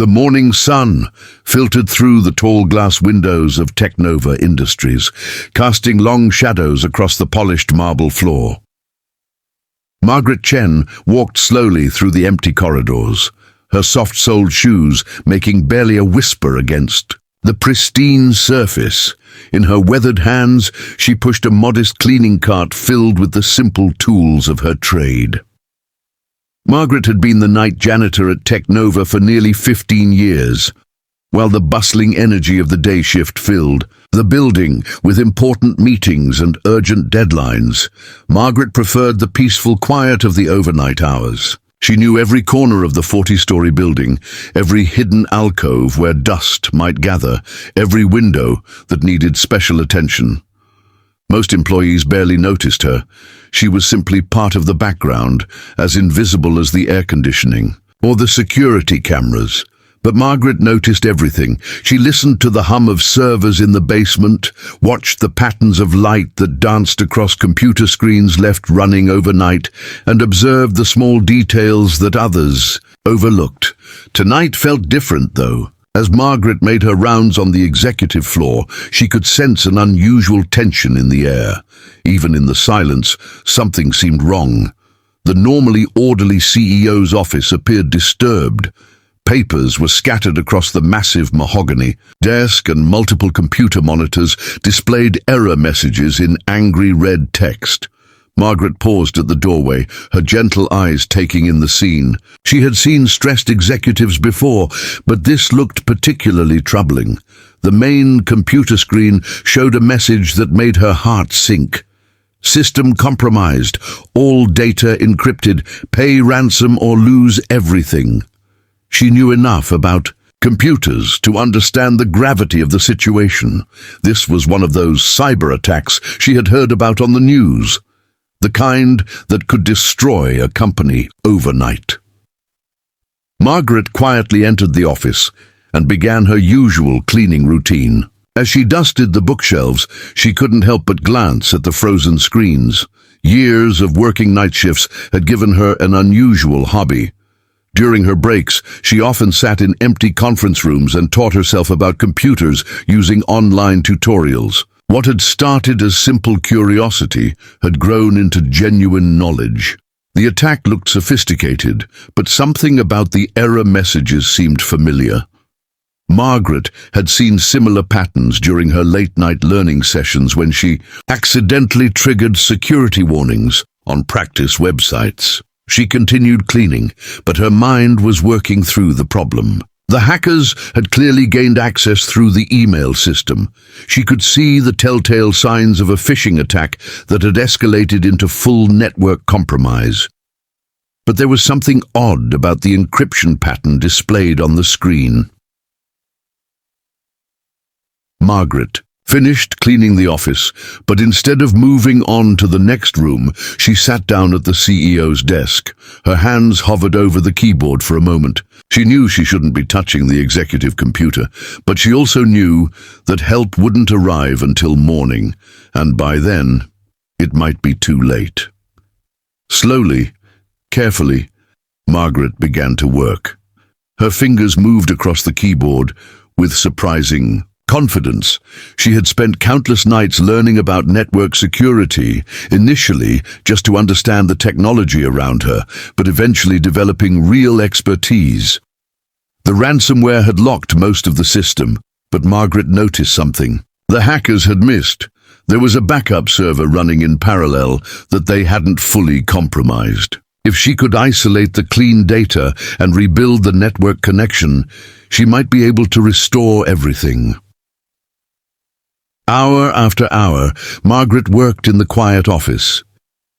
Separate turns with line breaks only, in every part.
The morning sun filtered through the tall glass windows of Technova Industries, casting long shadows across the polished marble floor. Margaret Chen walked slowly through the empty corridors, her soft-soled shoes making barely a whisper against the pristine surface. In her weathered hands, she pushed a modest cleaning cart filled with the simple tools of her trade. Margaret had been the night janitor at Technova for nearly 15 years. While the bustling energy of the day shift filled the building with important meetings and urgent deadlines, Margaret preferred the peaceful quiet of the overnight hours. She knew every corner of the 40-story building, every hidden alcove where dust might gather, every window that needed special attention. Most employees barely noticed her. She was simply part of the background, as invisible as the air conditioning or the security cameras. But Margaret noticed everything. She listened to the hum of servers in the basement, watched the patterns of light that danced across computer screens left running overnight, and observed the small details that others overlooked. Tonight felt different, though. As Margaret made her rounds on the executive floor, she could sense an unusual tension in the air. Even in the silence, something seemed wrong. The normally orderly CEO's office appeared disturbed. Papers were scattered across the massive mahogany desk, and multiple computer monitors displayed error messages in angry red text. Margaret paused at the doorway, her gentle eyes taking in the scene. She had seen stressed executives before, but this looked particularly troubling. The main computer screen showed a message that made her heart sink. System compromised, all data encrypted, pay ransom or lose everything. She knew enough about computers to understand the gravity of the situation. This was one of those cyber attacks she had heard about on the news, the kind that could destroy a company overnight. Margaret quietly entered the office and began her usual cleaning routine. As she dusted the bookshelves, she couldn't help but glance at the frozen screens. Years of working night shifts had given her an unusual hobby. During her breaks, she often sat in empty conference rooms and taught herself about computers using online tutorials. What had started as simple curiosity had grown into genuine knowledge. The attack looked sophisticated, but something about the error messages seemed familiar. Margaret had seen similar patterns during her late-night learning sessions when she accidentally triggered security warnings on practice websites. She continued cleaning, but her mind was working through the problem. The hackers had clearly gained access through the email system. She could see the telltale signs of a phishing attack that had escalated into full network compromise. But there was something odd about the encryption pattern displayed on the screen. Margaret finished cleaning the office, but instead of moving on to the next room, she sat down at the CEO's desk. Her hands hovered over the keyboard for a moment. She knew she shouldn't be touching the executive computer, but she also knew that help wouldn't arrive until morning, and by then, it might be too late. Slowly, carefully, Margaret began to work. Her fingers moved across the keyboard with surprising confidence. She had spent countless nights learning about network security, initially just to understand the technology around her, but eventually developing real expertise. The ransomware had locked most of the system, but Margaret noticed something. The hackers had missed. There was a backup server running in parallel that they hadn't fully compromised. If she could isolate the clean data and rebuild the network connection, she might be able to restore everything. Hour after hour, Margaret worked in the quiet office.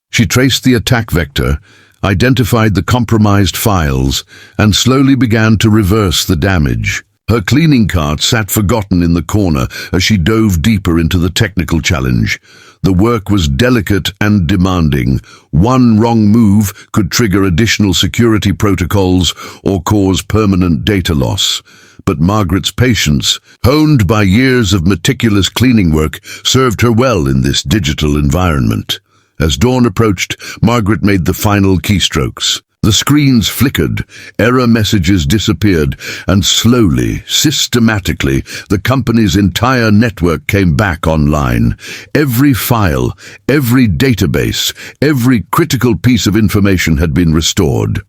She traced the attack vector, identified the compromised files, and slowly began to reverse the damage. Her cleaning cart sat forgotten in the corner as she dove deeper into the technical challenge. The work was delicate and demanding. One wrong move could trigger additional security protocols or cause permanent data loss. But Margaret's patience, honed by years of meticulous cleaning work, served her well in this digital environment. As dawn approached, Margaret made the final keystrokes. The screens flickered, error messages disappeared, and slowly, systematically, the company's entire network came back online. Every file, every database, every critical piece of information had been restored.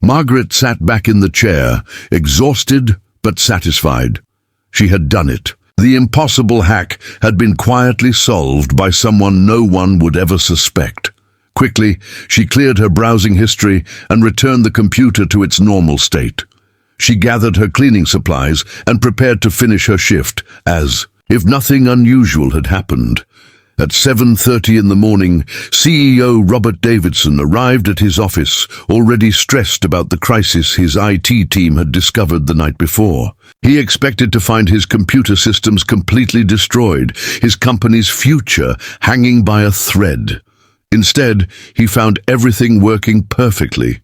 Margaret sat back in the chair, exhausted but satisfied. She had done it. The impossible hack had been quietly solved by someone no one would ever suspect. Quickly, she cleared her browsing history and returned the computer to its normal state. She gathered her cleaning supplies and prepared to finish her shift as if nothing unusual had happened. At 7:30 in the morning, CEO Robert Davidson arrived at his office, already stressed about the crisis his IT team had discovered the night before. He expected to find his computer systems completely destroyed, his company's future hanging by a thread. Instead, he found everything working perfectly.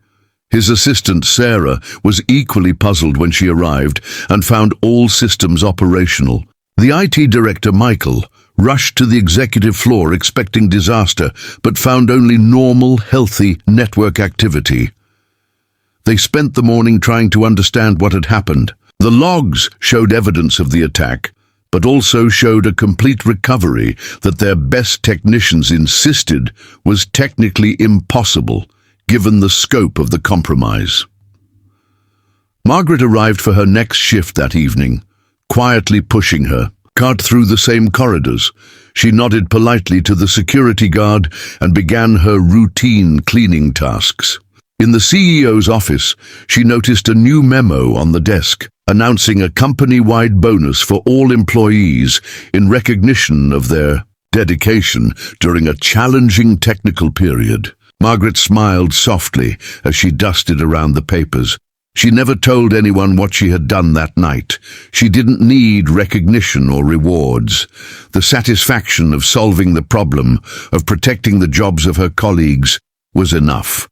His assistant, Sarah, was equally puzzled when she arrived and found all systems operational. The IT director, Michael, rushed to the executive floor expecting disaster, but found only normal, healthy network activity. They spent the morning trying to understand what had happened. The logs showed evidence of the attack, but also showed a complete recovery that their best technicians insisted was technically impossible, given the scope of the compromise. Margaret arrived for her next shift that evening, quietly pushing her cart through the same corridors. She nodded politely to the security guard and began her routine cleaning tasks. In the CEO's office, she noticed a new memo on the desk, announcing a company-wide bonus for all employees in recognition of their dedication during a challenging technical period. Margaret smiled softly as she dusted around the papers. She never told anyone what she had done that night. She didn't need recognition or rewards. The satisfaction of solving the problem, of protecting the jobs of her colleagues, was enough.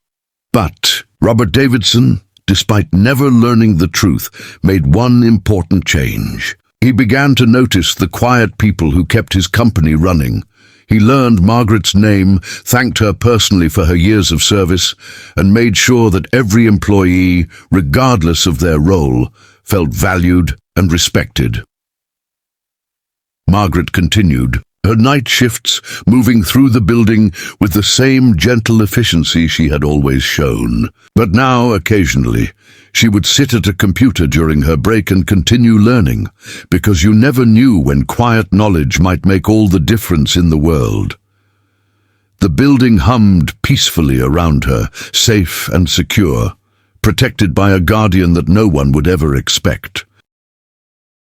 But Robert Davidson, despite never learning the truth, made one important change. He began to notice the quiet people who kept his company running. He learned Margaret's name, thanked her personally for her years of service, and made sure that every employee, regardless of their role, felt valued and respected. Margaret continued her night shifts, moving through the building with the same gentle efficiency she had always shown. But now, occasionally, she would sit at a computer during her break and continue learning, because you never knew when quiet knowledge might make all the difference in the world. The building hummed peacefully around her, safe and secure, protected by a guardian that no one would ever expect.